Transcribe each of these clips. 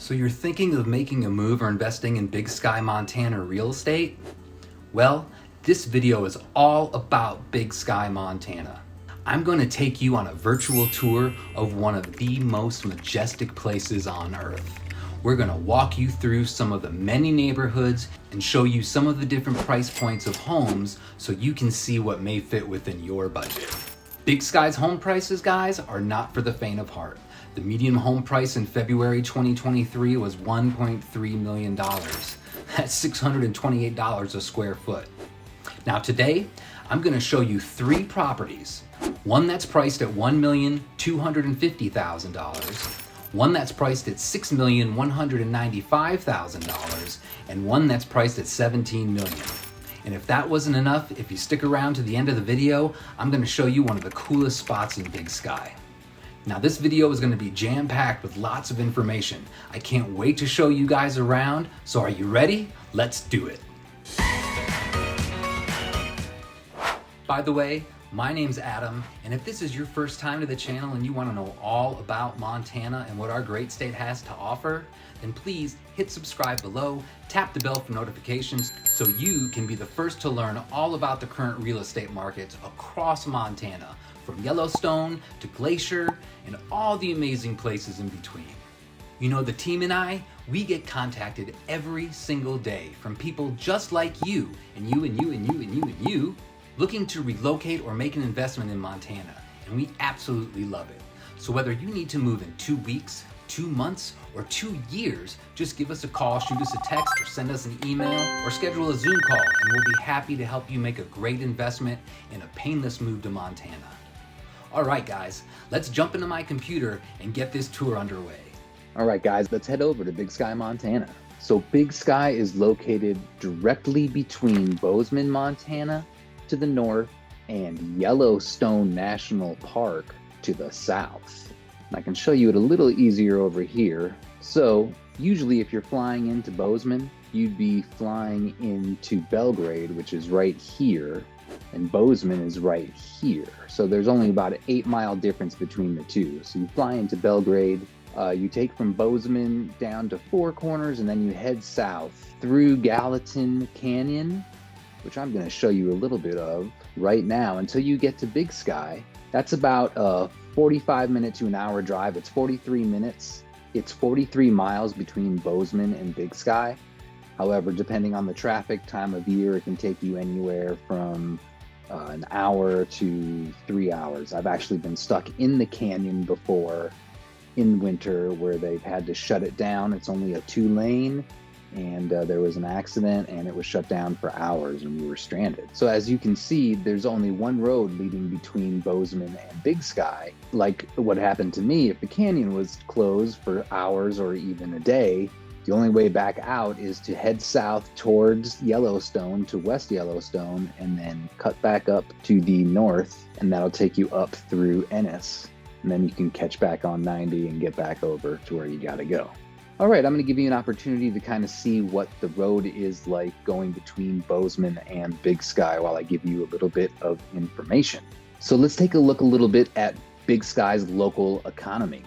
So you're thinking of making a move or investing in Big Sky, Montana real estate? Well, this video is all about Big Sky, Montana. I'm going to take you on a virtual tour of one of the most majestic places on earth. We're going to walk you through some of the many neighborhoods and show you some of the different price points of homes so you can see what may fit within your budget. Big Sky's home prices, guys, are not for the faint of heart. The median home price in February 2023 was $1.3 million. That's $628 a square foot. Now today, I'm going to show you 3 properties. One that's priced at $1,250,000, one that's priced at $6,195,000, and one that's priced at $17 million. And if that wasn't enough, if you stick around to the end of the video, I'm going to show you one of the coolest spots in Big Sky. Now this video is going to be jam-packed with lots of information. I can't wait to show you guys around, so are you ready? Let's do it. By the way, my name's Adam, and if this is your first time to the channel and you want to know all about Montana and what our great state has to offer, then please hit subscribe below, tap the bell for notifications so you can be the first to learn all about the current real estate markets across Montana, from Yellowstone to Glacier and all the amazing places in between. You know, the team and I, we get contacted every single day from people just like you, and you, and you, and you, and you, and you, looking to relocate or make an investment in Montana, and we absolutely love it. So whether you need to move in 2 weeks, 2 months, or 2 years, just give us a call, shoot us a text, or send us an email, or schedule a Zoom call, and we'll be happy to help you make a great investment in a painless move to Montana. All right, guys, let's jump into my computer and get this tour underway. All right, guys, let's head over to Big Sky, Montana. So Big Sky is located directly between Bozeman, Montana to the north and Yellowstone National Park to the south. And I can show you it a little easier over here. So usually if you're flying into Bozeman, you'd be flying into Belgrade, which is right here, and Bozeman is right here. So there's only about an 8-mile difference between the two. So you fly into Belgrade, you take from Bozeman down to Four Corners, and then you head south through Gallatin Canyon, which I'm going to show you a little bit of right now, until you get to Big Sky. That's about a 45-minute to an hour drive. It's 43 minutes. It's 43 miles between Bozeman and Big Sky. However, depending on the traffic, time of year, it can take you anywhere from an hour to 3 hours. I've actually been stuck in the canyon before in winter where they've had to shut it down. It's only a 2-lane, and there was an accident and it was shut down for hours and we were stranded. So as you can see, there's only one road leading between Bozeman and Big Sky. Like what happened to me, if the canyon was closed for hours or even a day, the only way back out is to head south towards Yellowstone, to West Yellowstone, and then cut back up to the north, and that'll take you up through Ennis. And then you can catch back on 90 and get back over to where you gotta go. All right, I'm gonna give you an opportunity to kind of see what the road is like going between Bozeman and Big Sky while I give you a little bit of information. So let's take a look a little bit at Big Sky's local economy.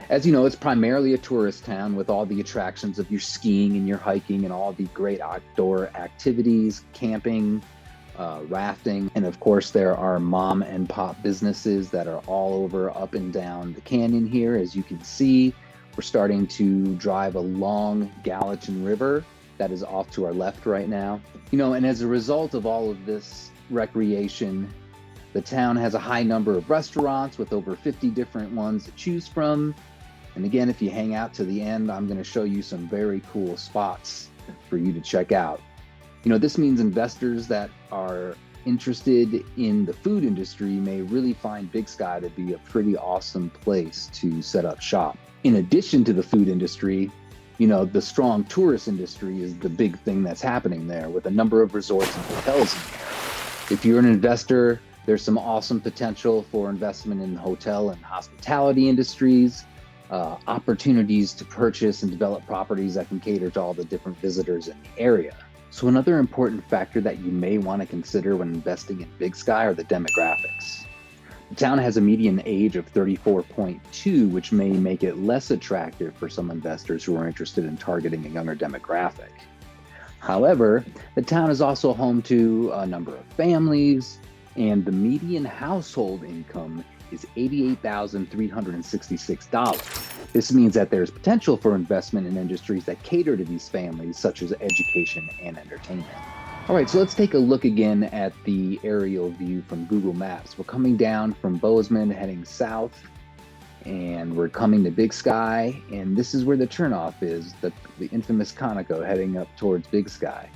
As you know, it's primarily a tourist town with all the attractions of your skiing and your hiking and all the great outdoor activities, camping, rafting. And of course, there are mom and pop businesses that are all over up and down the canyon here. As you can see, we're starting to drive along Gallatin River. That is off to our left right now. You know, and as a result of all of this recreation, the town has a high number of restaurants with over 50 different ones to choose from. And again, if you hang out to the end, I'm going to show you some very cool spots for you to check out. You know, this means investors that are interested in the food industry may really find Big Sky to be a pretty awesome place to set up shop. In addition to the food industry, you know, the strong tourist industry is the big thing that's happening there, with a number of resorts and hotels in there. If you're an investor, there's some awesome potential for investment in the hotel and hospitality industries. Opportunities to purchase and develop properties that can cater to all the different visitors in the area. So another important factor that you may want to consider when investing in Big Sky are the demographics. The town has a median age of 34.2, which may make it less attractive for some investors who are interested in targeting a younger demographic. However, the town is also home to a number of families, and the median household income is $88,366. This means that there's potential for investment in industries that cater to these families, such as education and entertainment. All right, so let's take a look again at the aerial view from Google Maps. We're coming down from Bozeman, heading south, and we're coming to Big Sky, and this is where the turnoff is, the infamous Conoco heading up towards Big Sky.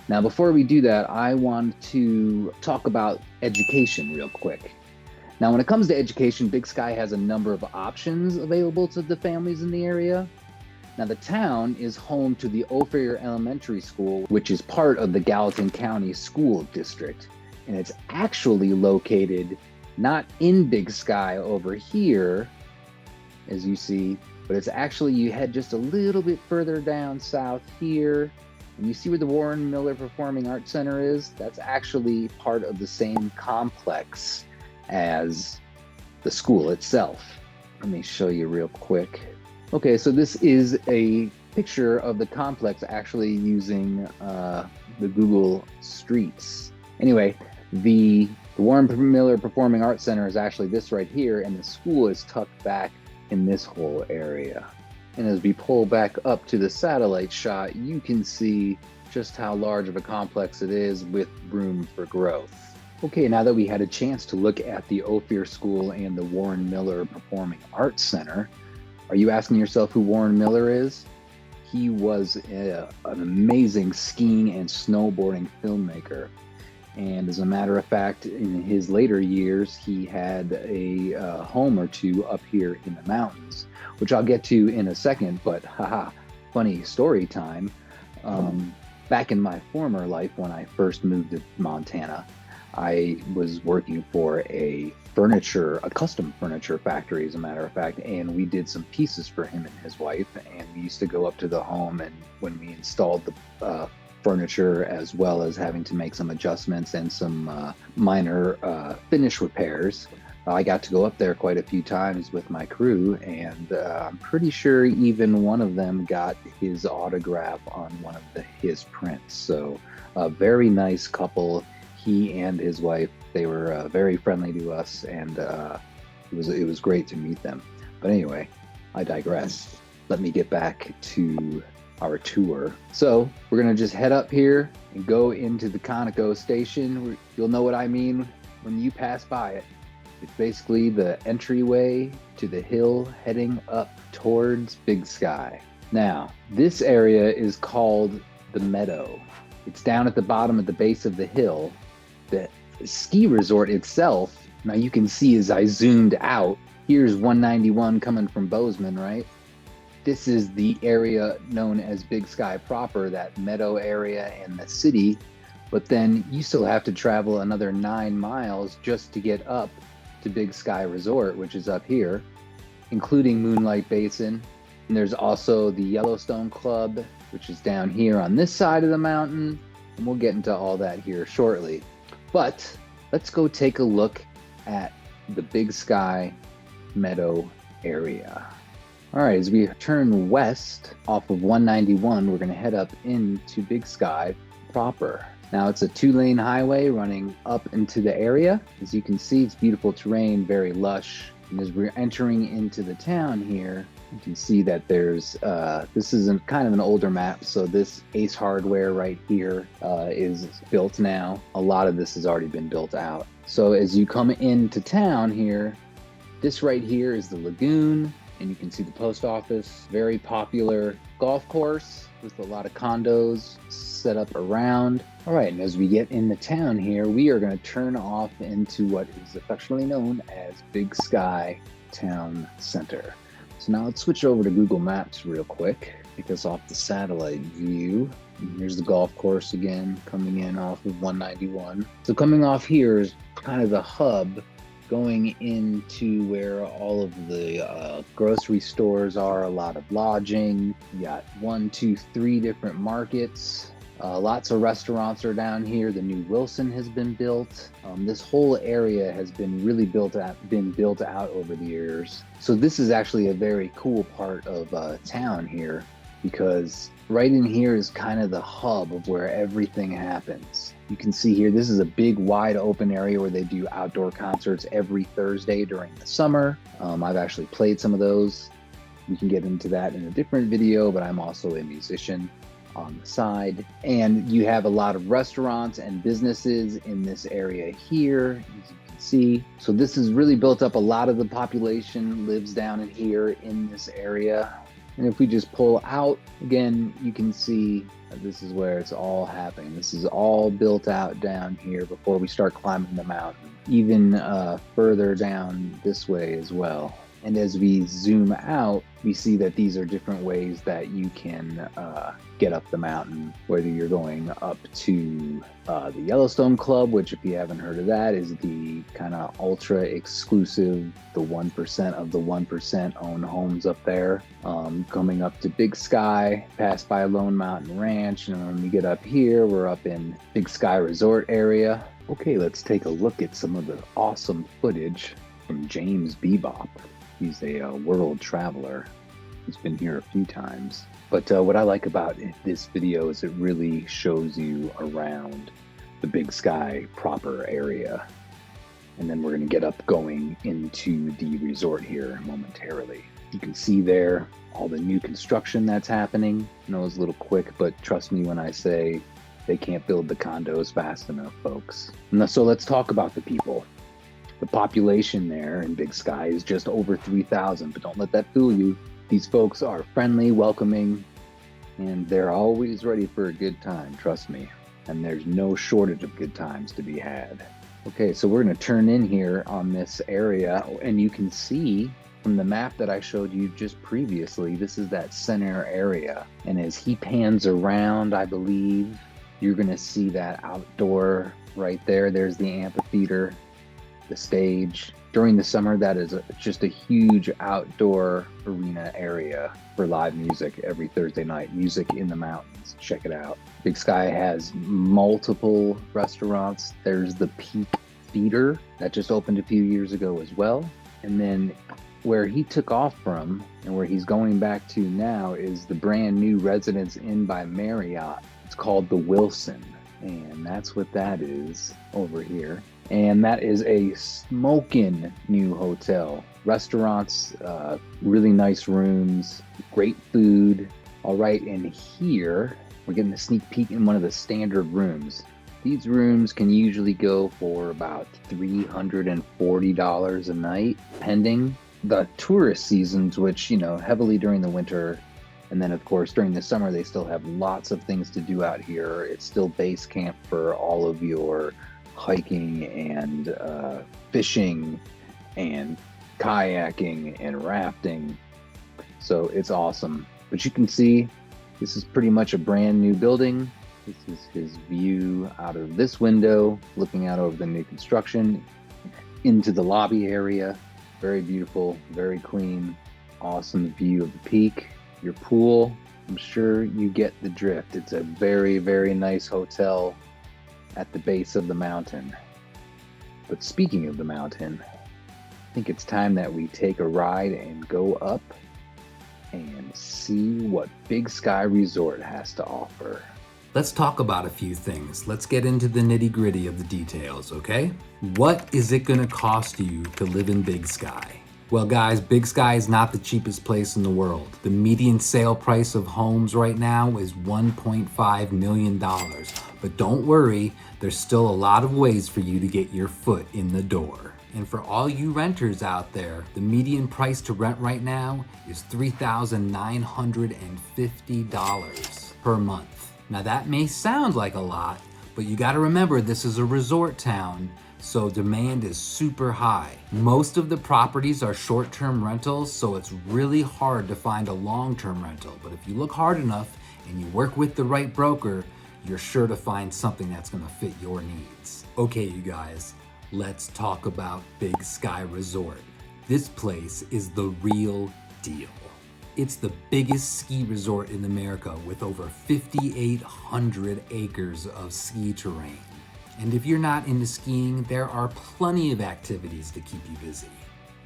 Now, before we do that, I want to talk about education real quick. Now, when it comes to education, Big Sky has a number of options available to the families in the area. Now, the town is home to the Ophir Elementary School, which is part of the Gallatin County School District. And it's actually located not in Big Sky over here, as you see, but it's actually, you head just a little bit further down south here, and you see where the Warren Miller Performing Arts Center is? That's actually part of the same complex as the school itself. Let me show you real quick. Okay, so this is a picture of the complex actually using the Google Streets. Anyway, the Warren Miller Performing Arts Center is actually this right here, and the school is tucked back in this whole area. And as we pull back up to the satellite shot, you can see just how large of a complex it is with room for growth. Okay, now that we had a chance to look at the Ophir School and the Warren Miller Performing Arts Center, are you asking yourself who Warren Miller is? He was an amazing skiing and snowboarding filmmaker. And as a matter of fact, in his later years, he had a home or two up here in the mountains, which I'll get to in a second, but haha, funny story time. Back in my former life, when I first moved to Montana, I was working for a custom furniture factory, as a matter of fact, and we did some pieces for him and his wife, and we used to go up to the home, and when we installed the furniture, as well as having to make some adjustments and some minor finish repairs, I got to go up there quite a few times with my crew, and I'm pretty sure even one of them got his autograph on one of his prints. So a very nice couple. He and his wife, they were very friendly to us, and it was great to meet them. But anyway, I digress. Let me get back to our tour. So we're gonna just head up here and go into the Conoco station. You'll know what I mean when you pass by it. It's basically the entryway to the hill heading up towards Big Sky. Now, this area is called the Meadow. It's down at the bottom at the base of the hill. The ski resort itself, now you can see as I zoomed out, here's 191 coming from Bozeman, right? This is the area known as Big Sky proper, that meadow area and the city. But then you still have to travel another 9 miles just to get up to Big Sky Resort, which is up here, including Moonlight Basin. And there's also the Yellowstone Club, which is down here on this side of the mountain. And we'll get into all that here shortly. But let's go take a look at the Big Sky Meadow area. All right, as we turn west off of 191, we're gonna head up into Big Sky proper. Now it's a 2-lane highway running up into the area. As you can see, it's beautiful terrain, very lush. And as we're entering into the town here, you can see that there's, this is kind of an older map. So this Ace Hardware right here is built now. A lot of this has already been built out. So as you come into town here, this right here is the lagoon, and you can see the post office. Very popular golf course with a lot of condos set up around. All right, and as we get in the town here, we are going to turn off into what is affectionately known as Big Sky Town Center. So now let's switch over to Google Maps real quick, take us off the satellite view. And here's the golf course again, coming in off of 191. So coming off here is kind of the hub going into where all of the grocery stores are, a lot of lodging. You got 1, 2, 3 different markets. Lots of restaurants are down here. The new Wilson has been built. This whole area has been really built out over the years. So this is actually a very cool part of town here, because right in here is kind of the hub of where everything happens. You can see here, this is a big wide open area where they do outdoor concerts every Thursday during the summer. I've actually played some of those. We can get into that in a different video, but I'm also a musician on the side. And you have a lot of restaurants and businesses in this area here, as you can see. So this has really built up. A lot of the population lives down in here in this area. And if we just pull out, again, you can see this is where it's all happening. This is all built out down here before we start climbing the mountain, even further down this way as well. And as we zoom out, we see that these are different ways that you can get up the mountain, whether you're going up to the Yellowstone Club, which, if you haven't heard of that, is the kind of ultra exclusive, the 1% of the 1% own homes up there. Coming up to Big Sky, passed by Lone Mountain Ranch, and when we get up here, we're up in Big Sky Resort area. Okay, let's take a look at some of the awesome footage from James Bebop. He's a world traveler. He's been here a few times. But what I like about this video is it really shows you around the Big Sky proper area. And then we're going to get up going into the resort here momentarily. You can see there all the new construction that's happening. I know it's a little quick, but trust me when I say they can't build the condos fast enough, folks. So let's talk about the people. The population there in Big Sky is just over 3,000, but don't let that fool you. These folks are friendly, welcoming, and they're always ready for a good time, trust me. And there's no shortage of good times to be had. Okay, so we're going to turn in here on this area, and you can see from the map that I showed you just previously, this is that center area. And as he pans around, I believe, you're going to see that outdoor right there. There's the amphitheater, the stage. During the summer, that is just a huge outdoor arena area for live music every Thursday night. Music in the mountains. Check it out. Big Sky has multiple restaurants. There's the Peak Theater that just opened a few years ago as well. And then where he took off from and where he's going back to now is the brand new Residence Inn by Marriott. It's called the Wilson. And that's what that is over here. And that is a smoking new hotel. Restaurants, really nice rooms, great food. All right, and here we're getting a sneak peek in one of the standard rooms. These rooms can usually go for about $340 a night, pending the tourist seasons, which, heavily during the winter. And then, of course, during the summer, they still have lots of things to do out here. It's still base camp for all of your hiking and fishing and kayaking and rafting. So it's awesome. But you can see this is pretty much a brand new building. This is his view out of this window, looking out over the new construction into the lobby area. Very beautiful, very clean, awesome view of the peak. Your pool, I'm sure you get the drift. It's a very, very nice hotel at the base of the mountain. But speaking of the mountain, I think it's time that we take a ride and go up and see what Big Sky Resort has to offer. Let's talk about a few things. Let's get into the nitty-gritty of the details, okay? What is it gonna cost you to live in Big Sky? Well, guys, Big Sky is not the cheapest place in the world. The median sale price of homes right now is $1.5 million. But don't worry, there's still a lot of ways for you to get your foot in the door. And for all you renters out there, the median price to rent right now is $3,950 per month. Now that may sound like a lot, but you gotta remember this is a resort town, so demand is super high. Most of the properties are short-term rentals, so it's really hard to find a long-term rental. But if you look hard enough and you work with the right broker, you're sure to find something that's gonna fit your needs. Okay, you guys, let's talk about Big Sky Resort. This place is the real deal. It's the biggest ski resort in America with over 5,800 acres of ski terrain. And if you're not into skiing, there are plenty of activities to keep you busy.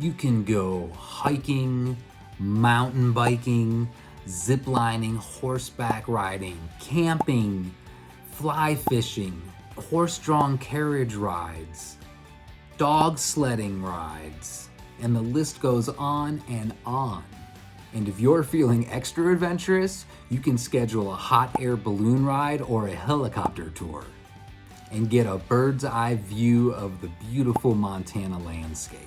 You can go hiking, mountain biking, zip lining, horseback riding, camping, fly fishing, horse-drawn carriage rides, dog sledding rides, and the list goes on and on. And if you're feeling extra adventurous, you can schedule a hot air balloon ride or a helicopter tour and get a bird's eye view of the beautiful Montana landscape.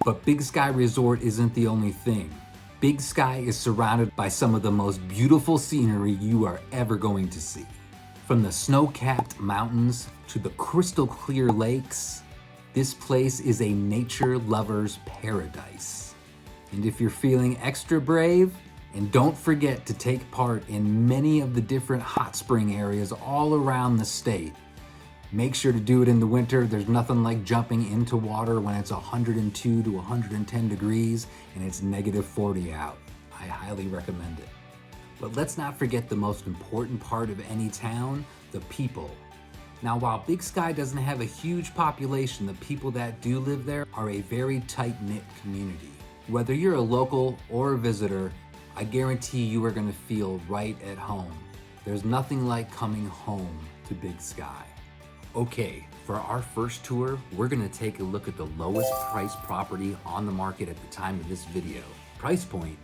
But Big Sky Resort isn't the only thing. Big Sky is surrounded by some of the most beautiful scenery you are ever going to see. From the snow-capped mountains to the crystal clear lakes, this place is a nature lover's paradise. And if you're feeling extra brave, and don't forget to take part in many of the different hot spring areas all around the state. Make sure to do it in the winter. There's nothing like jumping into water when it's 102 to 110 degrees and it's -40 out. I highly recommend it. But let's not forget the most important part of any town, the people. Now, while Big Sky doesn't have a huge population, the people that do live there are a very tight-knit community. Whether you're a local or a visitor, I guarantee you are going to feel right at home. There's nothing like coming home to Big Sky. Okay, for our first tour, we're going to take a look at the lowest priced property on the market at the time of this video. Price point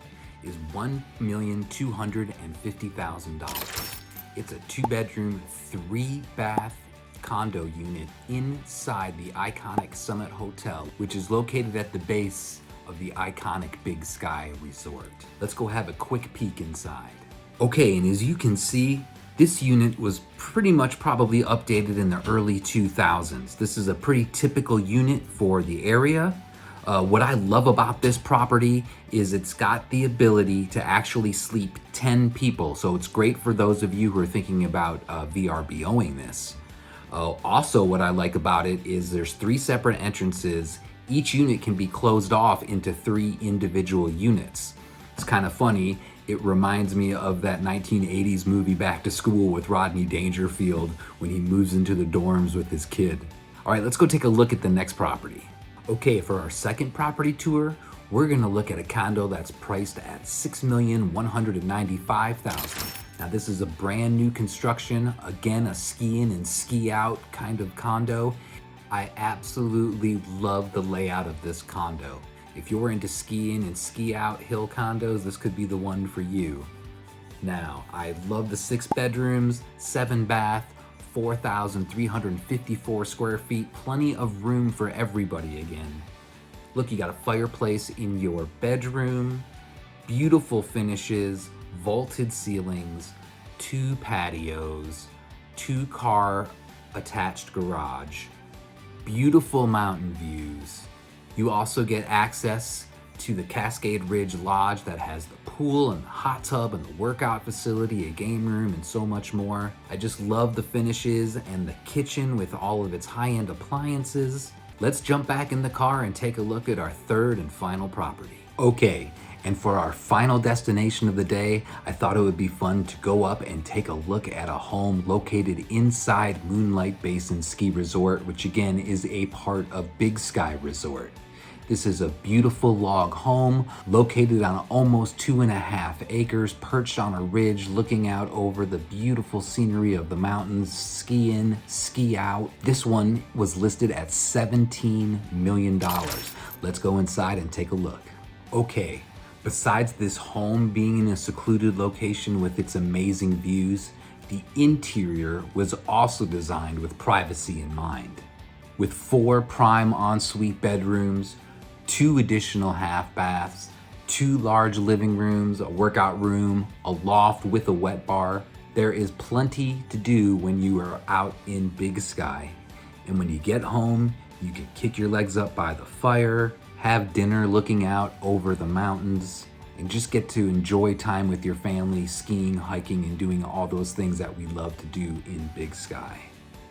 is $1,250,000. It's a 2-bedroom, 3-bath condo unit inside the iconic Summit Hotel, which is located at the base of the iconic Big Sky Resort. Let's go have a quick peek inside. Okay, and as you can see, this unit was pretty much probably updated in the early 2000s. This is a pretty typical unit for the area. What I love about this property is it's got the ability to actually sleep 10 people. So it's great for those of you who are thinking about VRBOing this. Also, what I like about it is there's 3 separate entrances. Each unit can be closed off into 3 individual units. It's kind of funny. It reminds me of that 1980s movie Back to School with Rodney Dangerfield when he moves into the dorms with his kid. All right, let's go take a look at the next property. Okay, for our second property tour, we're gonna look at a condo that's priced at $6,195,000. Now this is a brand new construction, again, a ski in and ski out kind of condo. I absolutely love the layout of this condo. If you're into ski in and ski out hill condos, this could be the one for you. Now, I love the 6 bedrooms, 7 bath, 4,354 square feet, plenty of room for everybody again. Look, you got a fireplace in your bedroom, beautiful finishes, vaulted ceilings, 2 patios, 2-car attached garage, beautiful mountain views. You also get access to the Cascade Ridge Lodge that has the pool and the hot tub and the workout facility, a game room, and so much more. I just love the finishes and the kitchen with all of its high-end appliances. Let's jump back in the car and take a look at our third and final property. Okay, and for our final destination of the day, I thought it would be fun to go up and take a look at a home located inside Moonlight Basin Ski Resort, which again is a part of Big Sky Resort. This is a beautiful log home located on almost 2.5 acres, perched on a ridge looking out over the beautiful scenery of the mountains, ski in, ski out. This one was listed at $17 million. Let's go inside and take a look. Okay, besides this home being in a secluded location with its amazing views, the interior was also designed with privacy in mind. With 4 prime ensuite bedrooms, 2 additional half baths, 2 large living rooms, a workout room, a loft with a wet bar. There is plenty to do when you are out in Big Sky. And when you get home, you can kick your legs up by the fire, have dinner looking out over the mountains, and just get to enjoy time with your family, skiing, hiking, and doing all those things that we love to do in Big Sky.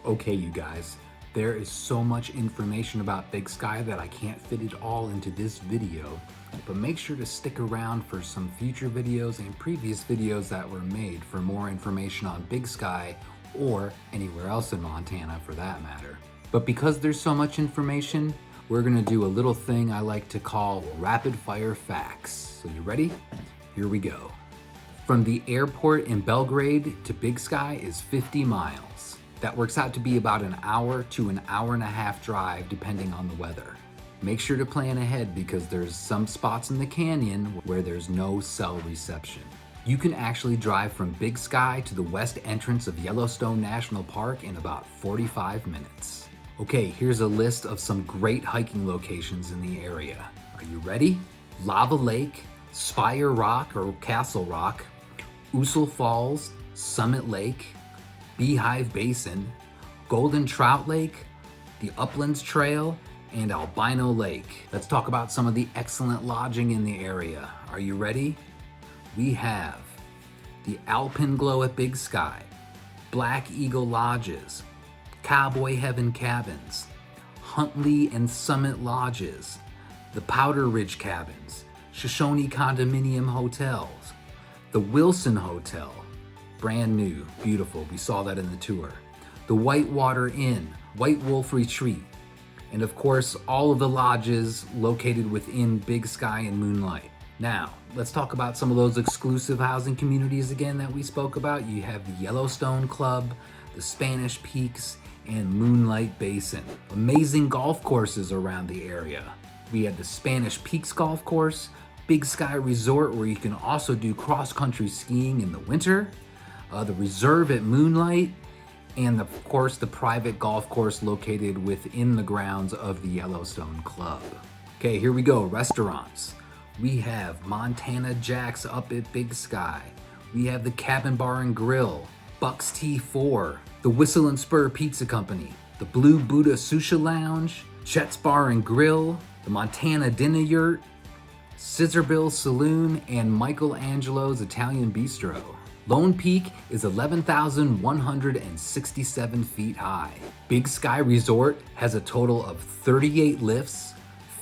Okay, you guys, There is so much information about Big Sky that I can't fit it all into this video, but make sure to stick around for some future videos and previous videos that were made for more information on Big Sky or anywhere else in Montana for that matter. But because there's so much information, we're gonna do a little thing I like to call rapid fire facts. So you ready? Here we go. From the airport in Belgrade to Big Sky is 50 miles. That works out to be about an hour to an hour and a half drive depending on the weather. Make sure to plan ahead because there's some spots in the canyon where there's no cell reception. You can actually drive from Big Sky to the west entrance of Yellowstone National Park in about 45 minutes. Okay, here's a list of some great hiking locations in the area. Are you ready? Lava Lake, Spire Rock or Castle Rock, Ussel Falls, Summit Lake, Beehive Basin, Golden Trout Lake, the Uplands Trail, and Albino Lake. Let's talk about some of the excellent lodging in the area. Are you ready? We have the Alpenglow at Big Sky, Black Eagle Lodges, Cowboy Heaven Cabins, Huntley and Summit Lodges, the Powder Ridge Cabins, Shoshone Condominium Hotels, the Wilson Hotel, brand new, beautiful, we saw that in the tour, the Whitewater Inn, White Wolf Retreat, and of course, all of the lodges located within Big Sky and Moonlight. Now, let's talk about some of those exclusive housing communities again that we spoke about. You have the Yellowstone Club, the Spanish Peaks, and Moonlight Basin. Amazing golf courses around the area. We have the Spanish Peaks Golf Course, Big Sky Resort where you can also do cross-country skiing in the winter, the Reserve at Moonlight, and of course the private golf course located within the grounds of the Yellowstone Club. Okay, here we go, restaurants. We have Montana Jack's up at Big Sky. We have the Cabin Bar and Grill, Buck's T4, the Whistle and Spur Pizza Company, the Blue Buddha Sushi Lounge, Chet's Bar and Grill, the Montana Dinner Yurt, Scissorbill Saloon, and Michelangelo's Italian Bistro. Lone Peak is 11,167 feet high. Big Sky Resort has a total of 38 lifts,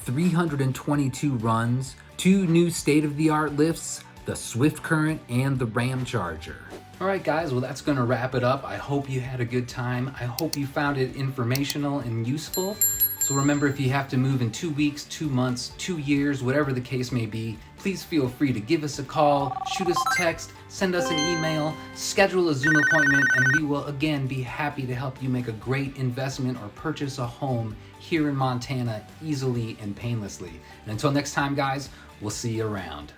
322 runs, 2 new state-of-the-art lifts, the Swift Current and the Ram Charger. All right guys, well that's gonna wrap it up. I hope you had a good time. I hope you found it informational and useful. So remember, if you have to move in 2 weeks, 2 months, 2 years, whatever the case may be, please feel free to give us a call, shoot us a text, send us an email, schedule a Zoom appointment, and we will again be happy to help you make a great investment or purchase a home here in Montana easily and painlessly. And until next time guys, we'll see you around.